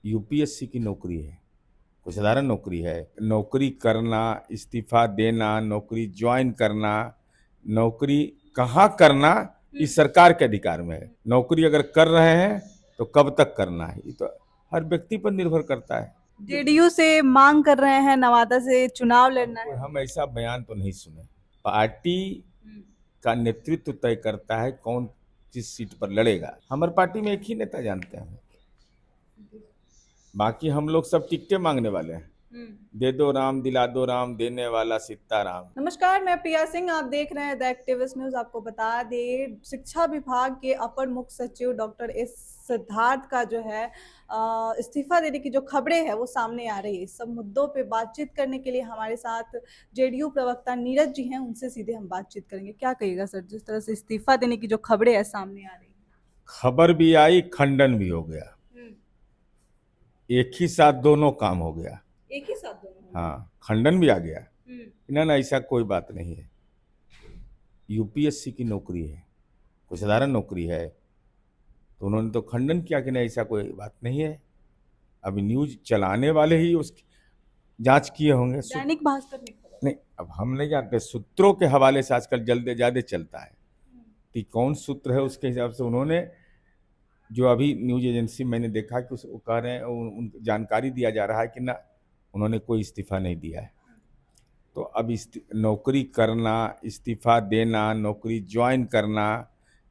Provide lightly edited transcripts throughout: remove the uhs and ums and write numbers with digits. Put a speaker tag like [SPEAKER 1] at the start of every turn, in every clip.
[SPEAKER 1] UPSC की नौकरी है, कोई साधारण नौकरी है। नौकरी करना, इस्तीफा देना, नौकरी ज्वाइन करना, नौकरी कहाँ करना, इस सरकार के अधिकार में है। नौकरी अगर कर रहे हैं तो कब तक करना है, ये तो हर व्यक्ति पर निर्भर करता है।
[SPEAKER 2] जेडीयू से मांग कर रहे हैं नवादा से चुनाव लड़ना है।
[SPEAKER 1] हम ऐसा बयान तो नहीं सुने। पार्टी का नेतृत्व तय करता है कौन किस सीट पर लड़ेगा। हमारी पार्टी में एक ही नेता जानते हैं, बाकी हम लोग सब टिकटें मांगने वाले हैं। दे दो राम, दिला दो राम, देने वाला सीताराम।
[SPEAKER 2] नमस्कार, मैं प्रिया सिंह, आप देख रहे हैं द एक्टिविस्ट न्यूज। आपको बता दें, शिक्षा विभाग के अपर मुख्य सचिव डॉक्टर एस सिद्धार्थ का जो है इस्तीफा देने की जो खबरें हैं वो सामने आ रही है। इस सब मुद्दों पे बातचीत करने के लिए हमारे साथ जेडीयू प्रवक्ता नीरज जी हैं, उनसे सीधे हम बातचीत करेंगे। क्या कहिएगा सर, जिस तरह से इस्तीफा देने की जो खबरें हैं सामने आ रही
[SPEAKER 1] खबर भी आई, खंडन भी हो गया,
[SPEAKER 2] है।
[SPEAKER 1] एक ही साथ दोनों काम हो गया।
[SPEAKER 2] एक ही साथ दोनों।
[SPEAKER 1] हाँ, खंडन भी आ गया। ना ना, ऐसा कोई बात नहीं है। यूपीएससी की नौकरी है, कोई साधारण नौकरी है, तो उन्होंने तो खंडन किया कि नहीं, ऐसा कोई बात नहीं है। अभी न्यूज चलाने वाले ही उसकी जांच किए होंगे।
[SPEAKER 2] दैनिक भास्कर में खबर।
[SPEAKER 1] नहीं, अब हम नहीं जानते, सूत्रों के हवाले से आजकल जल्द ज्यादा चलता है कि कौन सूत्र है, उसके हिसाब से उन्होंने जो अभी न्यूज एजेंसी मैंने देखा कि वो कह रहे हैं, उन जानकारी दिया जा रहा है कि ना, उन्होंने कोई इस्तीफा नहीं दिया है। तो अब नौकरी करना, इस्तीफा देना, नौकरी ज्वाइन करना,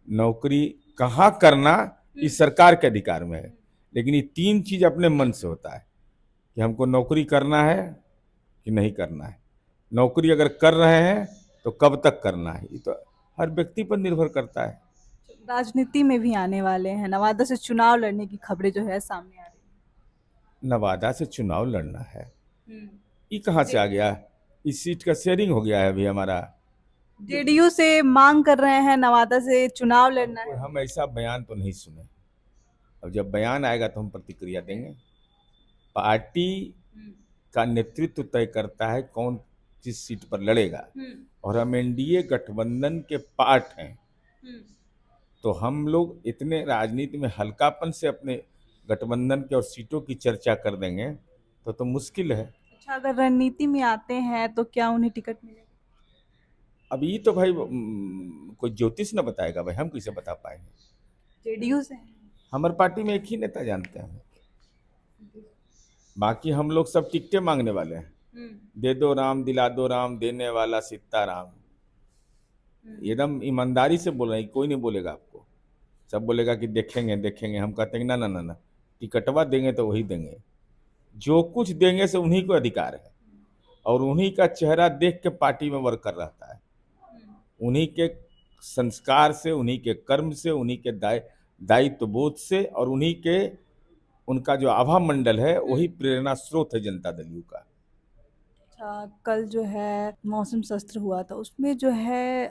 [SPEAKER 1] नौकरी कहाँ करना, इस सरकार के अधिकार में है। लेकिन ये तीन चीज अपने मन से होता है कि हमको नौकरी करना है कि नहीं करना है। नौकरी अगर कर रहे हैं तो कब तक करना है, ये तो हर व्यक्ति पर निर्भर करता है।
[SPEAKER 2] राजनीति में भी आने वाले हैं, नवादा से चुनाव लड़ने की खबरें जो है सामने आ रही
[SPEAKER 1] नवादा से चुनाव लड़ना है,
[SPEAKER 2] है।
[SPEAKER 1] ये कहाँ से आ गया? इस सीट का शेयरिंग हो गया है अभी हमारा।
[SPEAKER 2] जेडीयू से मांग कर रहे हैं नवादा से चुनाव लड़ना है।
[SPEAKER 1] हम ऐसा बयान तो नहीं सुने। अब जब बयान आएगा तो हम प्रतिक्रिया देंगे। पार्टी का नेतृत्व तय करता है कौन किस सीट पर लड़ेगा, और हम एनडीए गठबंधन के पार्ट हैं। तो हम लोग इतने राजनीति में हल्कापन से अपने गठबंधन के और सीटों की चर्चा कर देंगे तो मुश्किल है।
[SPEAKER 2] अच्छा, अगर रणनीति में आते हैं तो क्या उन्हें टिकट मिलेगा?
[SPEAKER 1] अब ये तो भाई कोई ज्योतिष न बताएगा भाई, हम कैसे बता पाएंगे।
[SPEAKER 2] जेडीयू से हैं।
[SPEAKER 1] हमारी पार्टी में एक ही नेता जानते हैं, बाकी हम लोग सब टिकटें मांगने वाले हैं। दे दो राम, दिला दो राम, देने वाला सीताराम। एकदम ईमानदारी से बोल रहे हैं, कोई नहीं बोलेगा आपको। सब बोलेगा कि देखेंगे देखेंगे, हम कहते हैं ना ना ना ना, टिकटवा देंगे तो वही देंगे। जो कुछ देंगे से उन्हीं को अधिकार है, और उन्हीं का चेहरा देख के पार्टी में वर्कर रहता है। उन्हीं के संस्कार से, उन्हीं के कर्म से, उन्हीं के दायित्व बोध से, और उन्हीं के उनका जो आभा मंडल है वही प्रेरणा स्रोत है जनता दल यू का।
[SPEAKER 2] अच्छा, कल जो है मौसम शस्त्र हुआ था, उसमें जो है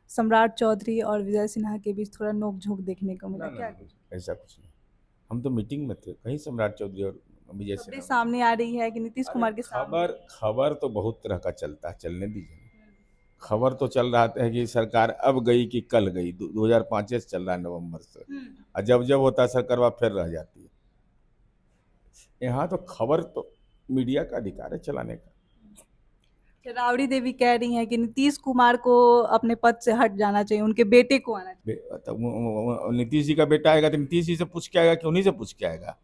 [SPEAKER 2] सम्राट चौधरी और विजय सिन्हा के बीच थोड़ा नोक झोंक देखने को मिला।
[SPEAKER 1] ना ना
[SPEAKER 2] क्या
[SPEAKER 1] ना, ऐसा कुछ नहीं। हम तो मीटिंग में थे, कहीं सम्राट चौधरी और विजय
[SPEAKER 2] खबरें
[SPEAKER 1] सिन्हा।
[SPEAKER 2] सामने आ रही है कि नीतीश
[SPEAKER 1] अरे
[SPEAKER 2] कुमार के सामने।
[SPEAKER 1] खबर खबर तो बहुत तरह का चलता है, चलने दीजिए। खबर तो चल रहा है कि सरकार अब गई कि कल गई, 2005 से चल रहा है, नवंबर से। और जब जब होता है सरकारवा फिर रह जाती है। यहाँ तो खबर तो मीडिया का अधिकार है चलाने का।
[SPEAKER 2] राबड़ी देवी कह रही हैं कि नीतीश कुमार को अपने पद से हट जाना चाहिए, उनके बेटे को आना चाहिए।
[SPEAKER 1] तो नीतीश जी का बेटा आएगा तो नीतीश जी से पूछ के आएगा कि उन्हीं से पूछ के आएगा?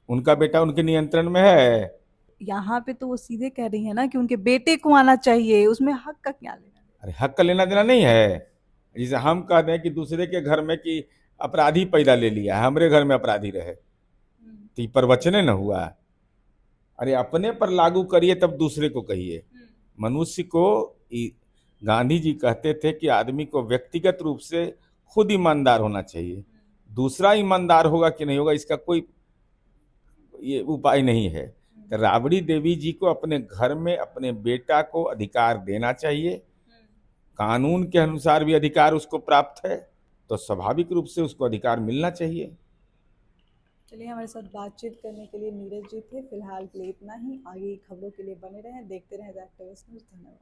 [SPEAKER 1] उनका बेटा उनके नियंत्रण में है।
[SPEAKER 2] यहाँ पे तो वो सीधे कह रही है ना कि उनके बेटे को आना चाहिए, उसमें हक का क्या लेना?
[SPEAKER 1] अरे हक का लेना देना नहीं है। जैसे हम कह दें कि दूसरे के घर में कि अपराधी पैदा ले लिया है, हमारे घर में अपराधी रहे, तो ये प्रवचने न हुआ। अरे अपने पर लागू करिए तब दूसरे को कहिए। मनुष्य को गांधी जी कहते थे कि आदमी को व्यक्तिगत रूप से खुद ईमानदार होना चाहिए। दूसरा ईमानदार होगा कि नहीं होगा इसका कोई ये उपाय नहीं है। तो राबड़ी देवी जी को अपने घर में अपने बेटा को अधिकार देना चाहिए। कानून के अनुसार भी अधिकार उसको प्राप्त है, तो स्वाभाविक रूप से उसको अधिकार मिलना चाहिए।
[SPEAKER 2] चलिए, हमारे साथ बातचीत करने के लिए नीरज जी थे। फिलहाल के लिए इतना ही। आगे की खबरों के लिए बने रहें, देखते रहें द एक्टिविस्ट न्यूज़। धन्यवाद।